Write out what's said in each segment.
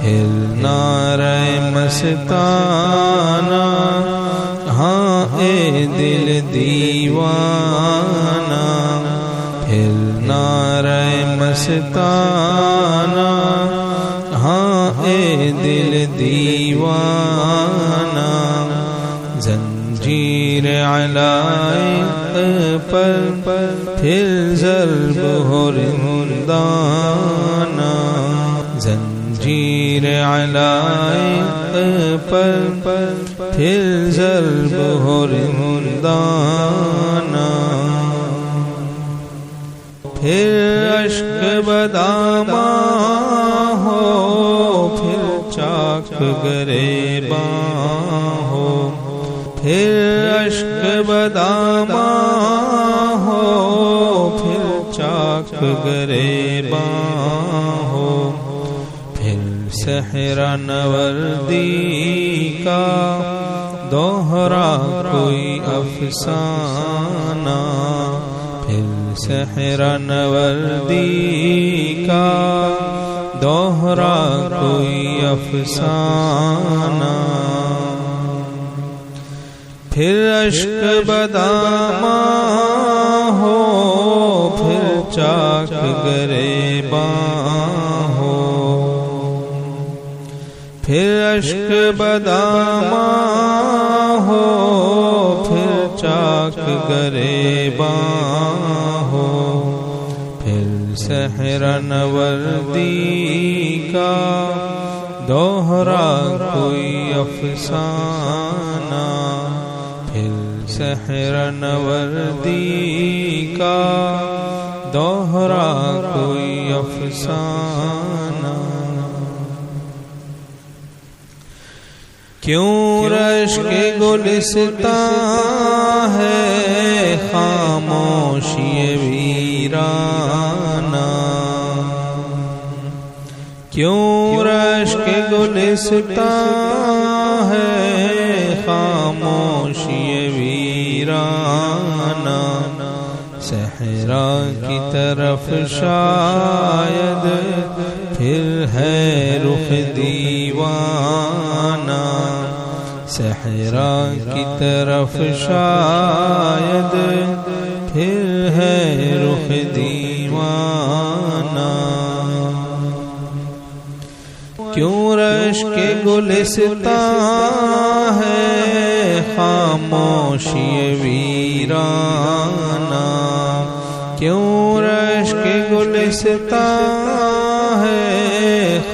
پھر نعرہ مستانہ، ہاں اے دل دیوانہ، پھر نعرہ مستانہ، ہاں اے دل دیوانہ، زنجیر علائق پر پھر ضرب ہو رندانہ، زنجیر علائق پر پھر ضرب ہو رندانہ، پھر اشک بداماں ہو، پھر چاک گریباں ہو، پھر اشک بداماں ہو، پھر چاک گریباں ہو، پھر صحرا نوردی کا دوہرا کوئی افسانہ، پھر صحرا نوردی کا دوہرا کوئی افسانہ، پھر اشک بداماں ہو، پھر چاک گریباں ہو، پھر اشک بداماں ہو، پھر چاک گریباں ہو، پھر صحرا نوردی کا دوہرا کوئی افسانہ، پھر صحرا نوردی کا دوہرا کوئی افسانہ، کیوں رشک گلستاں ہے خاموشی ویرانہ، کیوں رشک گلستاں ہے خاموشی ویرانہ، صحرا کی طرف شاید پھر ہے رخ دیوانہ، صحرا کی طرف شاید پھر ہے رخ دیوانہ، کیوں رشک گلستاں ہے خاموشی ویرانہ، کیوں رشک گلستاں ہے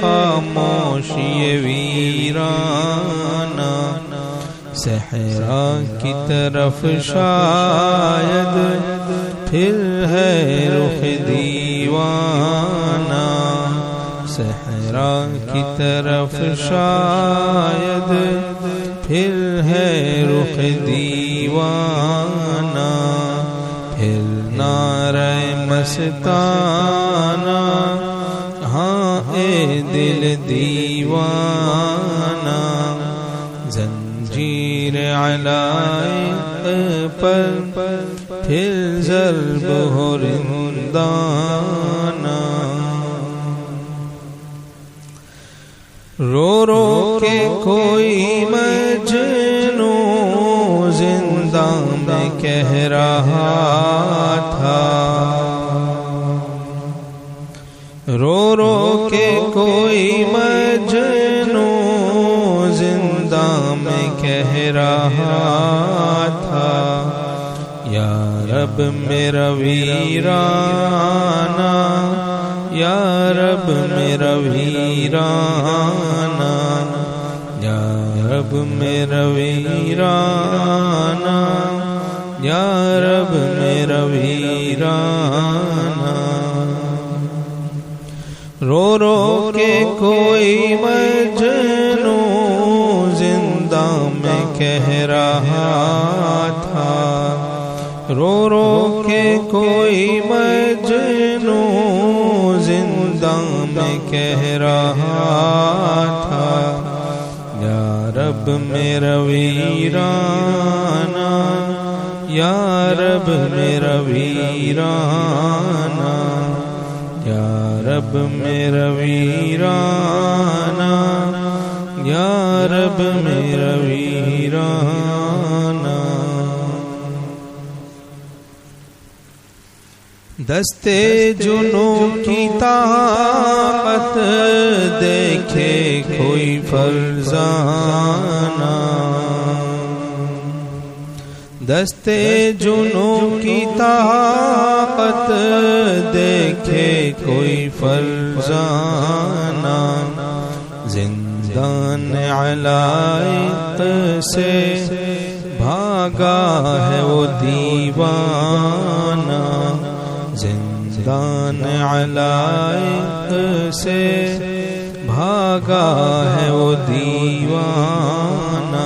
خاموشی ویرانہ، صحرا کی طرف شاید پھر ہے رخ دیوانہ، صحرا کی طرف شاید پھر ہے رخ دیوانہ، پھر نعرہ مستانہ، ہاں اے دل دیوانہ، زنجیر علائق پر پھر ضرب ہو رندانہ، رو رو کے کوئی مجنوں زندہ میں کہہ رہا تھا، رو رو کے کوئی مجنوں زندہ میں کہہ رہا تھا، یا رب میرا ویرانہ، یا رب میرا ویرانہ، یا رب میرا ویرانہ، یا رب میرا ویرانہ، رو رو کے کوئی مجنوں زندہ میں کہہ رہا تھا، رو رو کے کوئی مجنوں زندہ میں کہہ رہا تھا، یا رب میرا ویرانہ، یا رب میرا ویرانہ، یا رب میرا ویرانہ، یا رب میرا ویرانہ دستے جنوں کی طاقت دیکھے کوئی فرزانہ دستے جنوں کی طاقت دیکھے کوئی فرزانہ زندان علائق سے بھاگا ہے وہ دیوانہ زندان علائق سے بھاگا ہے وہ دیوانہ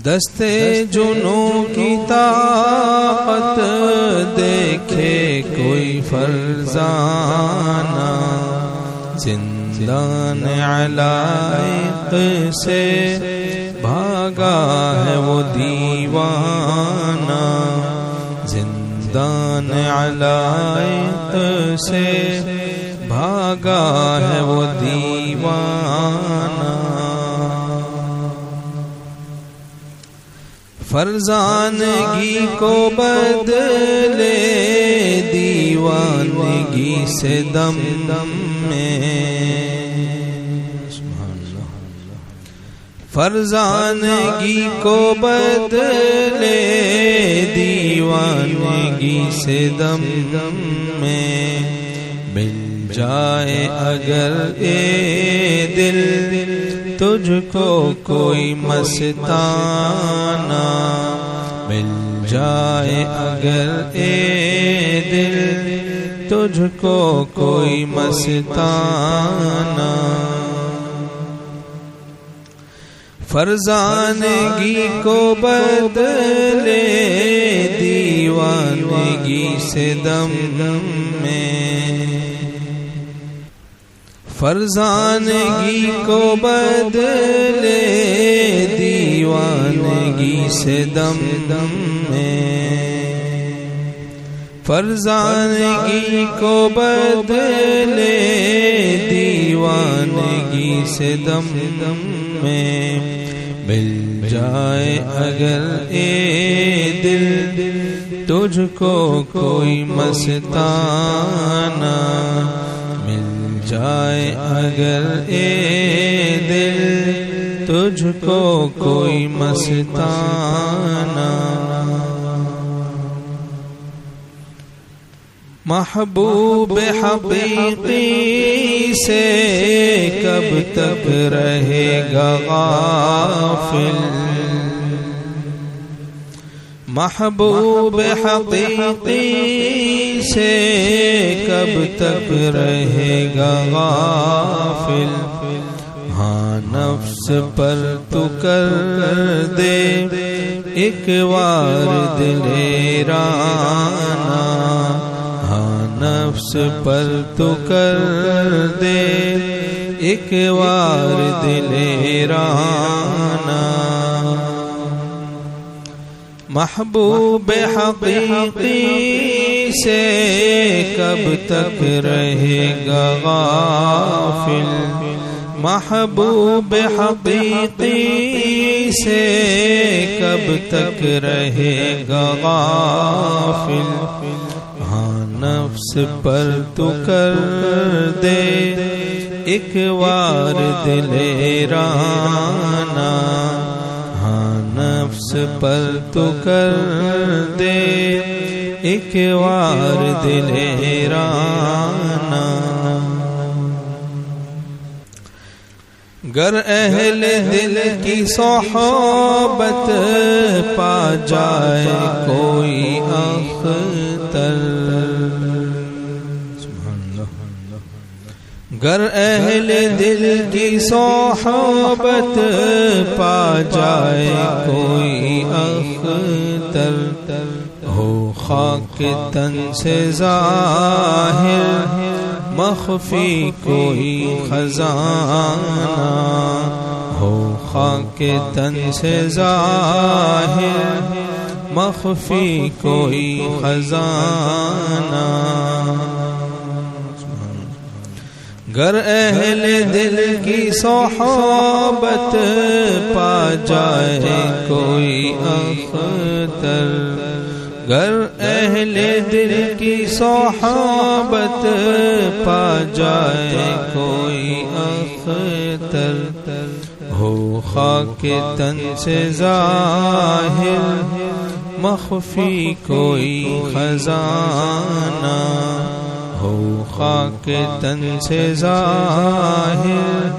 دستے جنوں کی طاقت دیکھے کوئی فرزانہ زندان علائق سے بھاگا ہے وہ دیوانہ زندان علائق سے بھاگا ہے وہ دیوانہ فرزانگی کو بدلے دیوانگی سے دم دم میں فرزانگی کو بدلے دیوانگی سے دم دم میں مل جائے اگر اے دل تجھ کو کوئی مستانہ مل جائے اگر اے دل تجھ کو کوئی مستانہ فرزانگی کو بدلے دیوانگی سے دم دم میں فرزانگی کو بدلے دیوانگی سے دم دم میں فرزانگی کو بدلے دیوانگی سے دم دم میں مل جائے اگر اے دل تجھ کو کوئی مستانہ مل جائے اگر اے دل تجھ کو کوئی مستانہ محبوب حقیقی سے کب تک رہے گا غافل محبوب حقیقی سے کب تک رہے گا غافل ہاں نفس پر تو کر دے ایک بار دلیرانہ ہاں نفس پر تو کر دے ایک بار دلیرانہ محبوب حقیقی سے کب تک رہے گا غافل محبوب حقیقی سے کب تک رہے گا غافل ہاں نفس پر تو کر دے ایک بار دلیرانہ ہاں نفس پر تو کر دے ایک بار دلیرانہ گر اہل دل کی صحبت پا جائے کوئی اختر گر اہل دل کی صحبت پا جائے کوئی اختر ہو خاک تن سے ظاہر مخفی کوئی خزانہ ہو خاک تن سے ظاہر مخفی کوئی خزانہ گر اہل دل کی صحبت پا جائے کوئی اختر، گر اہل دل کی صحبت پا جائے کوئی اختر، ہو خاک تن سے ظاہر مخفی کوئی خزانہ، ہو خاک تن سے ظاہر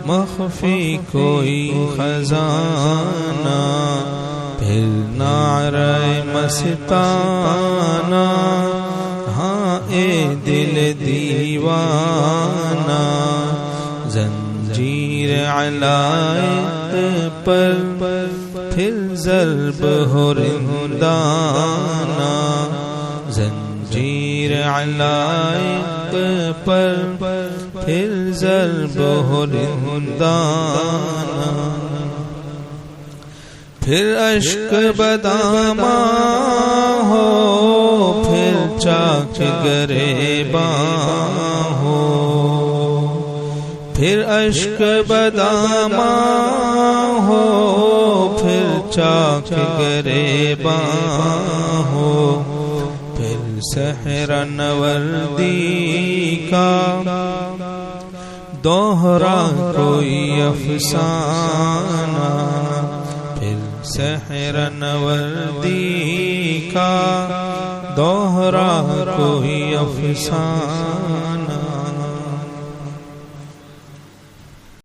مخفی کوئی خزانہ، پھر نعرہ مستانہ ہاں اے دل دیوانہ، زنجیر علائق پر پھر ضرب ہو رندانہ، زنجیر علائق پر پھر ضرب ہو رندانہ، پھر اشک بداماں ہو، پھر چاک گریباں ہو، پھر اشک بداماں ہو، پھر چاک گریباں ہو، پھر صحرا نوردی کا دوہرا کوئی افسانہ، پھر صحرا نوردی کا دوہرا کوئی افسانہ،